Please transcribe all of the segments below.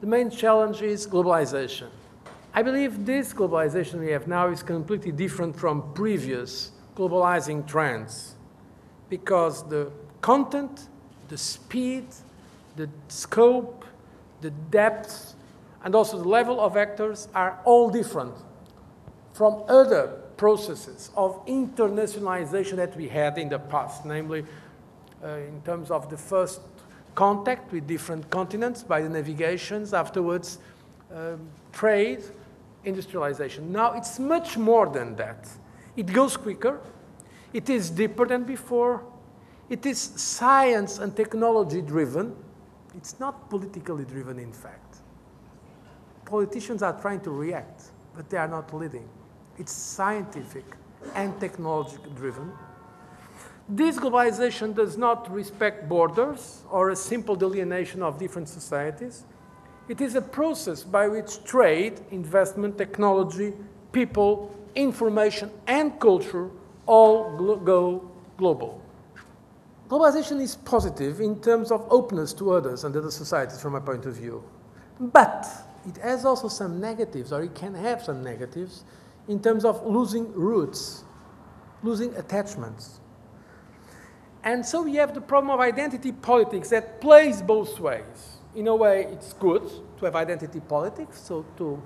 The main challenge is globalization. I believe this globalization we have now is completely different from previous globalizing trends because the content, the speed, the scope, the depth, and also the level of actors are all different from other processes of internationalization that we had in the past, namely in terms of the first contact with different continents by the navigations, afterwards trade, industrialization. Now it's much more than that. It goes quicker, it is deeper than before, it is science and technology driven. It's not politically driven, in fact. Politicians are trying to react, but they are not leading. It's scientific and technology driven. This globalization does not respect borders or a simple delineation of different societies. It is a process by which trade, investment, technology, people, information, and culture all go global. Globalization is positive in terms of openness to others and other societies from my point of view. But it has also some negatives, or it can have some negatives, in terms of losing roots, losing attachments. And so we have the problem of identity politics that plays both ways. In a way, it's good to have identity politics, so to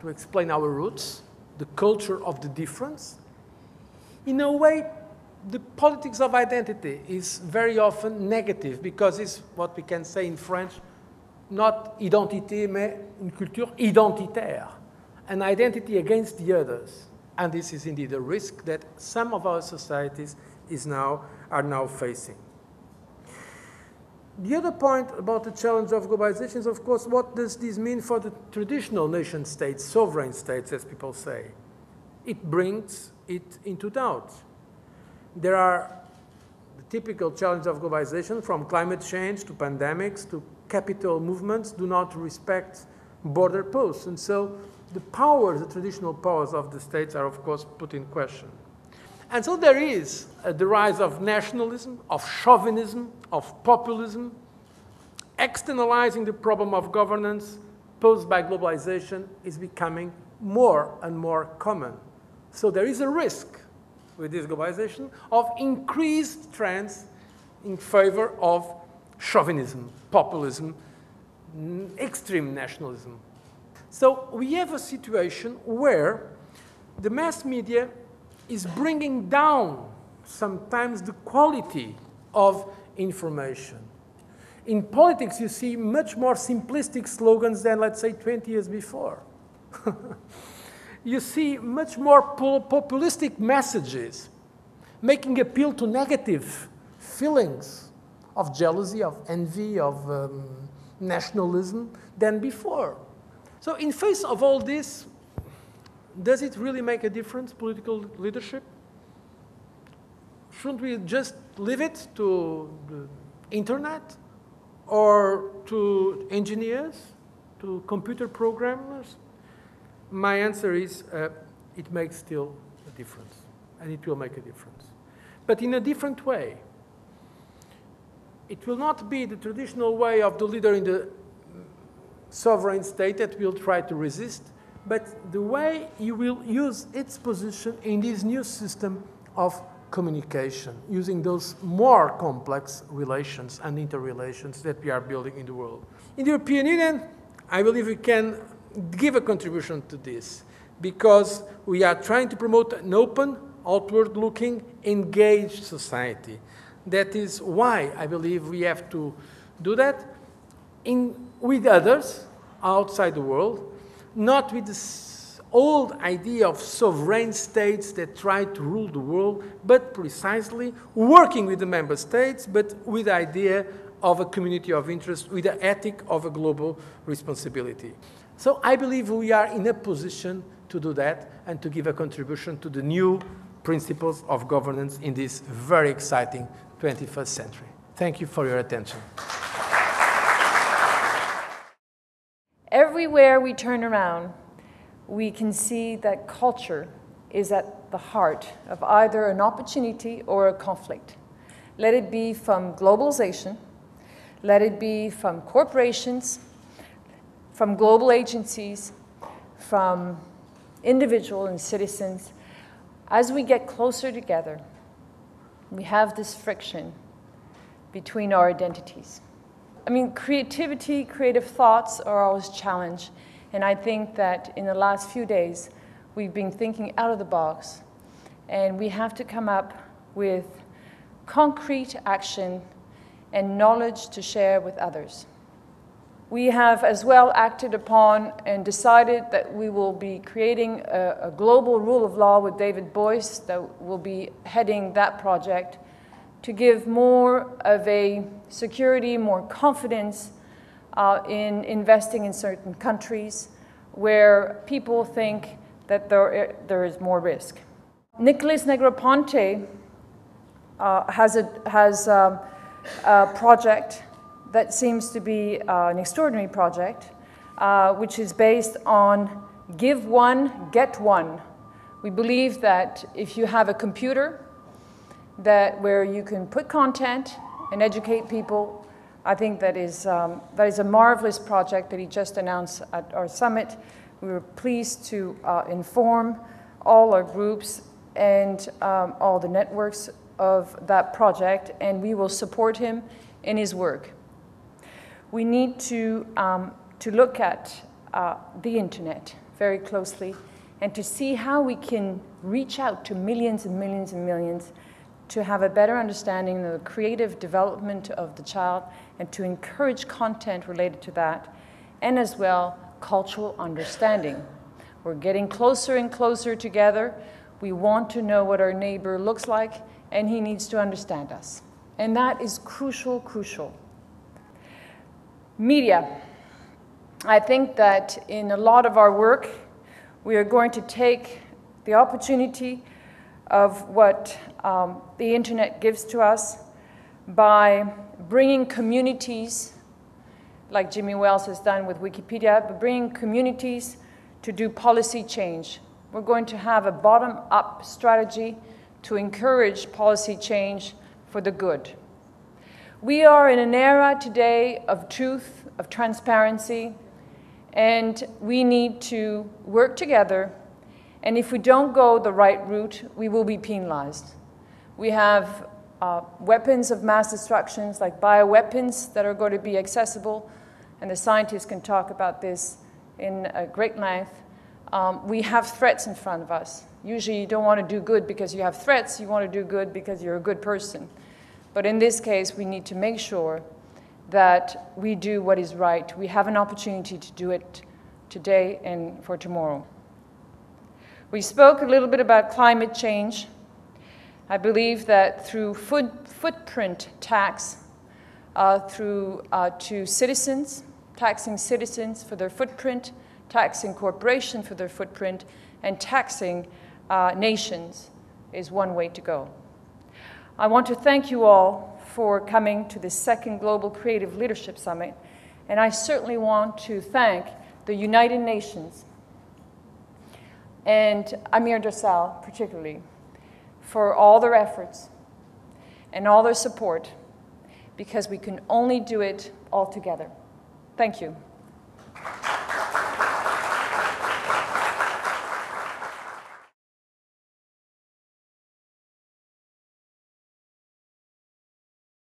explain our roots, the culture of the difference. In a way, the politics of identity is very often negative because it's what we can say in French, not identité, mais une culture identitaire, an identity against the others. And this is indeed a risk that some of our societies are now facing. The other point about the challenge of globalization is, of course, what does this mean for the traditional nation states, sovereign states, as people say? It brings it into doubt. There are the typical challenge of globalization, from climate change to pandemics to capital movements, do not respect border posts. And so the powers, the traditional powers of the states are, of course, put in question. And so there is the rise of nationalism, of chauvinism, of populism, externalizing the problem of governance posed by globalization is becoming more and more common. So there is a risk with this globalization of increased trends in favor of chauvinism, populism, extreme nationalism. So we have a situation where the mass media is bringing down sometimes the quality of information. In politics, you see much more simplistic slogans than, let's say, 20 years before. You see much more populistic messages making appeal to negative feelings of jealousy, of envy, of nationalism than before. So in face of all this, does it really make a difference, political leadership? Shouldn't we just leave it to the internet or to engineers, to computer programmers? My answer is it makes still a difference, and it will make a difference. But in a different way. It will not be the traditional way of the leader in the sovereign state that will try to resist, but the way you will use its position in this new system of communication, using those more complex relations and interrelations that we are building in the world. In the European Union, I believe we can give a contribution to this because we are trying to promote an open, outward-looking, engaged society. That is why I believe we have to do that with others outside the world, not with this old idea of sovereign states that try to rule the world, but precisely working with the member states, but with the idea of a community of interest, with the ethic of a global responsibility. So I believe we are in a position to do that and to give a contribution to the new principles of governance in this very exciting 21st century. Thank you for your attention. Everywhere we turn around, we can see that culture is at the heart of either an opportunity or a conflict. Let it be from globalization, let it be from corporations, from global agencies, from individuals and citizens, as we get closer together, we have this friction between our identities. I mean, creativity, creative thoughts are always challenged, and I think that in the last few days, we've been thinking out of the box, and we have to come up with concrete action and knowledge to share with others. We have as well acted upon and decided that we will be creating a global rule of law with David Boyce that will be heading that project to give more of a security, more confidence in investing in certain countries where people think that there is more risk. Nicholas Negroponte has a project that seems to be an extraordinary project, which is based on give one, get one. We believe that if you have a computer where you can put content and educate people, I think that is a marvelous project that he just announced at our summit. We were pleased to inform all our groups and all the networks of that project, and we will support him in his work. We need to look at the internet very closely and to see how we can reach out to millions and millions and millions to have a better understanding of the creative development of the child and to encourage content related to that, and as well cultural understanding. We're getting closer and closer together. We want to know what our neighbor looks like, and he needs to understand us. And that is crucial, crucial. Media. I think that in a lot of our work, we are going to take the opportunity of what the internet gives to us by bringing communities, like Jimmy Wales has done with Wikipedia, but bringing communities to do policy change. We're going to have a bottom-up strategy to encourage policy change for the good. We are in an era today of truth, of transparency, and we need to work together. And if we don't go the right route, we will be penalized. We have weapons of mass destruction, like bioweapons, that are going to be accessible, and the scientists can talk about this in great length. We have threats in front of us. Usually you don't want to do good because you have threats, you want to do good because you're a good person. But in this case, we need to make sure that we do what is right. We have an opportunity to do it today and for tomorrow. We spoke a little bit about climate change. I believe that through footprint tax, to citizens, taxing citizens for their footprint, taxing corporations for their footprint, and taxing nations is one way to go. I want to thank you all for coming to the second Global Creative Leadership Summit, and I certainly want to thank the United Nations and Amir Dossal particularly for all their efforts and all their support, because we can only do it all together. Thank you.